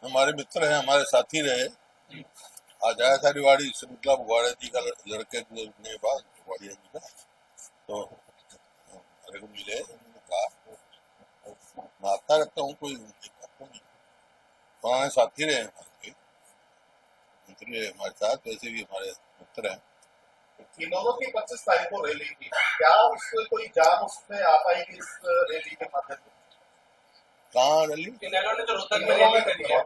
हमारे मित्र हैं, हमारे साथी रहे। आज आया था रिवाड़ी से, मतलब गुवाड़ा जी का लड़के के पास, गुवाड़िया जी का। तो हमारे को मिले, उन्होंने कहा मैं आता रहता हूँ, कोई दिक्कत नहीं। पुराने साथी रहे हमारे, मित्र रहे हमारे साथ, वैसे भी हमारे मित्र हैं। इनोवा की 25 तारीख को रैली थी, क्या उसमें कोई जाम उसमें आ पाएगी इस रैली के माध्यम से? कहाँ रैली? इनेलो ने तो रोहतक में रैली करी है।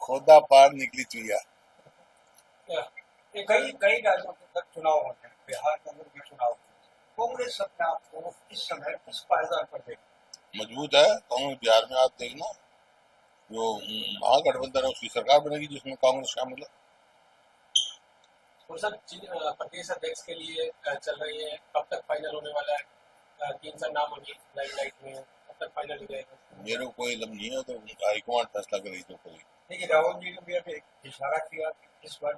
खोदा पार निकली चुईया। कई कई राज्यों के अंदर चुनाव होते हैं, बिहार के अंदर भी चुनाव होते हैं। कांग्रेस अपने आप को इस समय किस पायदान पर देखेगी? मजबूत है कांग्रेस। बिहार में आप देखना, जो महागठबंधन है उसकी सरकार बनेगी जिसमें कांग्रेस शामिल है। और सर प्रदेश अध्यक्ष के लिए चल रही है, कब तक फाइनल होने वाला है? 3 नाम अभी लाइमलाइट में, कब तक फाइनल हो जाएगा? मेरे को कोई इल्म नहीं है, तो हाईकमांड फैसला करेगी तो कोई। देखिए, राहुल जी ने भी अभी इशारा किया कि इस बार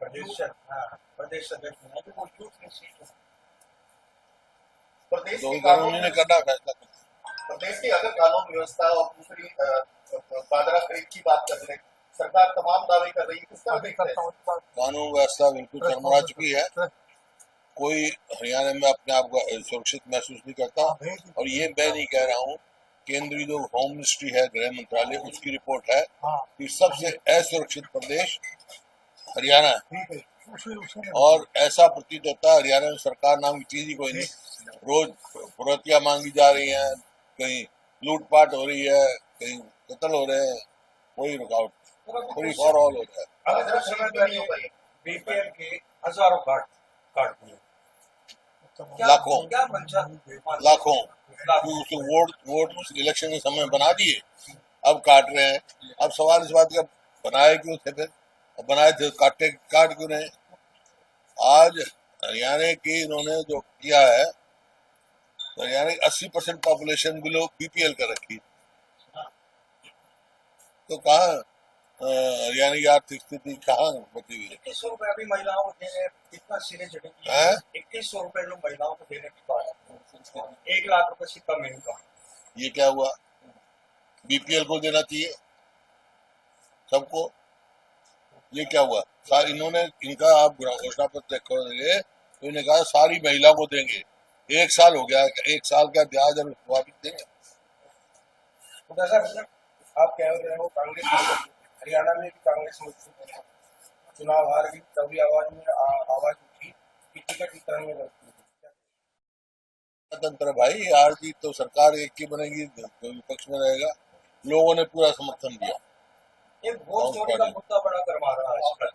प्रदेश अध्यक्ष बना तो वो झूठ नहीं सीट प्रदेश तो की कानूनी ने करना फैसला। प्रदेश की अगर कानून व्यवस्था और दूसरी बाजरा खरीद की बात कर रहे, सरकार तमाम दावे कर रही है, किस तरह देखते हैं? कानून व्यवस्था बिल्कुल चरमरा चुकी है। कोई हरियाणा में अपने आप को सुरक्षित महसूस नहीं करता। और ये मैं नहीं कह रहा हूँ, केंद्रीय जो होम मिनिस्ट्री है, गृह मंत्रालय, उसकी रिपोर्ट है कि सबसे असुरक्षित प्रदेश हरियाणा है। और ऐसा प्रतीत होता है हरियाणा में सरकार नाम की चीज ही कोई नहीं। रोज फुरतियां मांगी जा रही हैं, कहीं लूटपाट हो रही है, कहीं कत्ल हो रहे हैं, कोई रुकावट, पूरी फॉरऑल हो रहा है। बीपीएल के हजारों कार्ड काट दिए, लाखों क्या मंशा? लाखों उसको वोट इलेक्शन के समय बना दिए, अब काट रहे हैं। अब सवाल इस बात का, बनाए क्यों थे फिर? बनाए थे काट क्यों रहे? आज हरियाणा की इन्होंने जो किया है, हरियाणा की 80% पॉपुलेशन बिलो बीपीएल कर रखी। तो कहाँ हरियाणा की आर्थिक स्थिति कहाँ बची हुई है? 2100 रुपए अभी महिलाओं को देने, कितना सिरे चढ़ेगी? 2100 रुपए जो महिलाओं को देने की बात है, 1 लाख रुपए से कम इनकम। ये क्या हुआ? बीपीएल को देना चाहिए सबको, ये क्या हुआ? इन्होंने, इनका आप घोषणा पत्र देखोगे तो इन्होंने कहा सारी महिलाओं को देंगे। 1 साल हो गया, 1 साल का ब्याज और वापिस देंगे। आप कह रहे हो कांग्रेस हरियाणा में भी कांग्रेस चुनाव हार गई, तभी आवाज उठी कि टिकट वितरण में स्वतंत्र भाई, हार जीत तो सरकार एक की बनेगी, विपक्ष में रहेगा। लोगों ने पूरा समर्थन दिया। एक वोट चोरी का मुद्दा बड़ा करवा रहा है आजकल,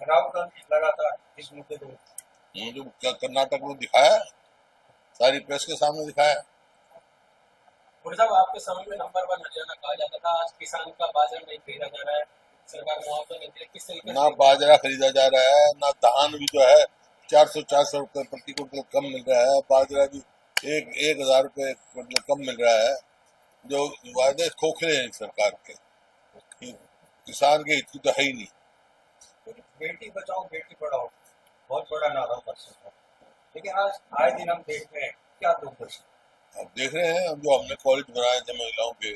राहुल गांधी लगातार इस मुद्दे को जो कर्नाटक में दिखाया, सारी प्रेस के सामने दिखाया। साहब, आपके समय में नंबर 1 हरियाणा कहा जाता था, आज किसान का बाजार नहीं खरीदा जा रहा है, सरकार मुआवजा नहीं दे रही, किस तरीके ना बाजरा खरीदा जा रहा है, ना धान भी जो है 400 रुपए प्रति क्विंटल कम मिल रहा है, बाजरा भी 1000 रुपए क्विंटल कम मिल रहा है। जो वादे खोखले हैं सरकार के, किसान के हित की तो है ही नहीं। बेटी बचाओ बेटी पढ़ाओ बहुत बड़ा नारा कर सकता है, लेकिन आज आए दिन हम देख रहे हैं क्या दुर्दशा। अब देख रहे हैं, हम जो हमने कॉलेज बनाए थे महिलाओं के,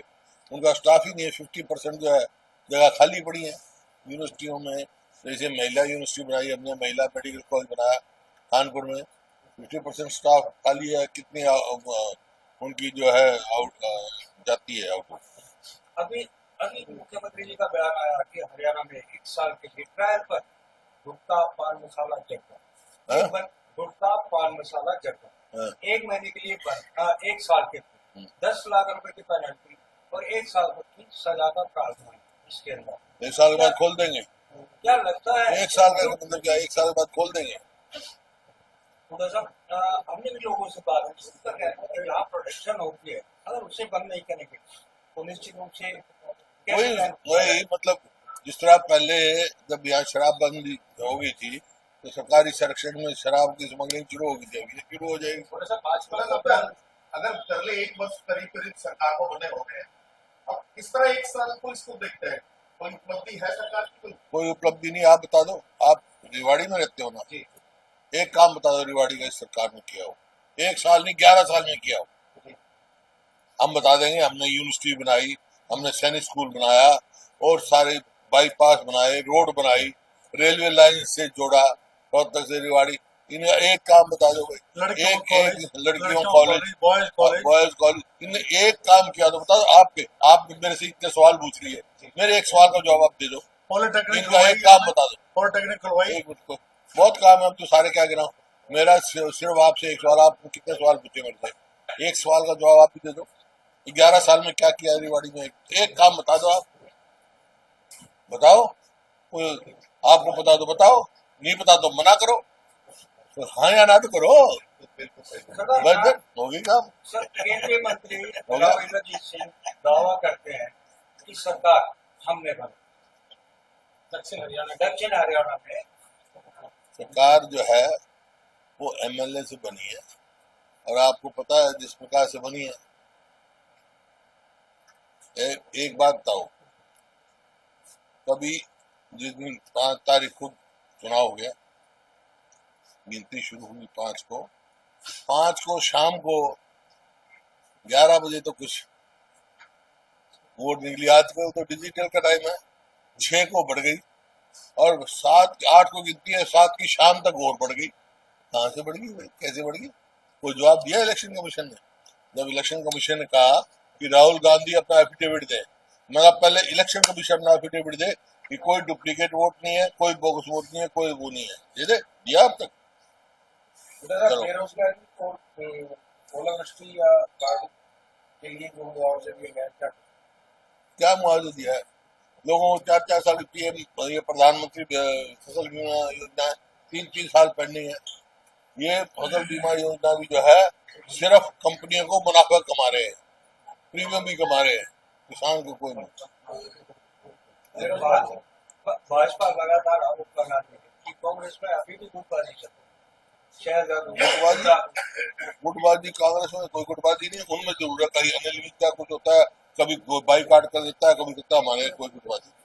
उनका स्टाफ ही नहीं है। 50% जो है जगह खाली पड़ी है यूनिवर्सिटियों में। जैसे महिला यूनिवर्सिटी बनाई हमने, महिला मेडिकल कॉलेज बनाया कानपुर में, 50% स्टाफ खाली है। कितनी उनकी जो है आउट जाती है आउट। अभी अभी मुख्यमंत्री जी का बयान आया कि हरियाणा में 1 साल के लिए ट्रायल पर गुटखा पान मसाला जगह, गुटखा पान मसाला जगह 1 महीने के लिए बंद, 1 साल के 10 लाख रुपए की पेनल्टी और 1 साल की सजा का प्रावधान इसके अंदर। 1 साल के बाद खोल देंगे? क्या लगता है 1 साल का मतलब क्या? 1 साल के बाद खोल देंगे? हमने भी लोगों से बात की, उसका कहना है जहाँ प्रोडक्शन होती है अगर उसे बंद नहीं करेंगे तो निश्चित रूप से वही मतलब जिस तरह पहले जब यहाँ शराबबंदी हो गई थी तो सरकारी संरक्षण में शराब की स्मगलिंग शुरू हो गई थी, अभी शुरू हो जाएगी। अगर पहले 1 वर्ष करीब सरकार को बने हो गए, अब किस तरह 1 साल को इसको देखते हैं? कोई उपलब्धि है सरकार की? कोई उपलब्धि नहीं। आप बता दो, आप रेवाड़ी में रहते हो ना, एक काम बता दो रेवाड़ी का इस सरकार ने किया हो। 1 साल नहीं, 11 साल में किया हो। हम बता देंगे हमने यूनिवर्सिटी बनाई, हमने सैनिक स्कूल बनाया और सारे बाईपास बनाए, रोड बनाई, रेलवे लाइन से जोड़ा रोहतक से रेवाड़ी। इन्हें एक काम बता दो भाई, लड़कियों कॉलेज, बॉयज कॉलेज, इन्हें एक काम किया तो बता दो। आपने मेरे से इतने सवाल पूछ लिए, मेरे एक सवाल का जवाब आप दे दो, इनका एक काम बता दो। पॉलिटेक्निक खुलवाई, एक मिनट को बहुत काम है, हम तो सारे क्या गिनाऊं। मेरा सिर्फ आपसे एक सवाल, आपने कितने सवाल पूछे मेरे से, एक सवाल का जवाब आप ही दे दो। 11 साल में क्या किया रेवाड़ी में, एक काम बता दो। आप बताओ, आपको पता तो बताओ, नहीं पता तो मना करो, तो हाँ या ना तो करो, बस होगी काम। सर केंद्रीय मंत्री राव इंद्रजीत सिंह दावा करते हैं कि सरकार हमने बना दक्षिण हरियाणा में सरकार जो है वो एमएलए से बनी है, और आपको पता है जिस प्रकार से बनी है। एक बात बताओ, कभी जिस दिन 5 तारीख को चुनाव हो गया, गिनती शुरू हुई 5 को शाम को 11 बजे तो कुछ वोट निकली। आज को तो डिजिटल का टाइम है, 6 को बढ़ गई और 7 8 को गिनती है, 7 की शाम तक और बढ़ गई। कहाँ से बढ़ गई भाई, कैसे बढ़ गई? कोई जवाब दिया इलेक्शन कमीशन ने? जब इलेक्शन कमीशन ने कहा कि राहुल गांधी अपना एफिडेविट दे, मगर पहले इलेक्शन कमीशन अपना एफिडेविट दे कि कोई डुप्लीकेट वोट नहीं है, कोई बोगस वोट नहीं है, कोई वो नहीं है, दे दिया अब तक। बेरोजगारी और ओलावृष्टि या बाढ़ के लिए जो मुआवजे दिए गए, क्या मुआवजा दिया है लोगों को? 4-4 साल की पीएम, ये प्रधानमंत्री फसल बीमा योजना 3-3 साल पेंडिंग है। ये फसल बीमा योजना भी जो है सिर्फ कंपनियों को मुनाफा कमा रहे हैं, प्रीमियम भी कमा रहे हैं, किसान को कोई नहीं। भाजपा लगातार आरोप लगा रही है कि कांग्रेस में अभी भी गुटबाजी चल रही है। गुटबाजी कांग्रेस में कोई गुटबाजी नहीं, उनमें जरूरत है। अनिल विज का कुछ होता है, कभी बाइकाट कर देता है, कभी कहता है हमारे कोई गुटबाजी।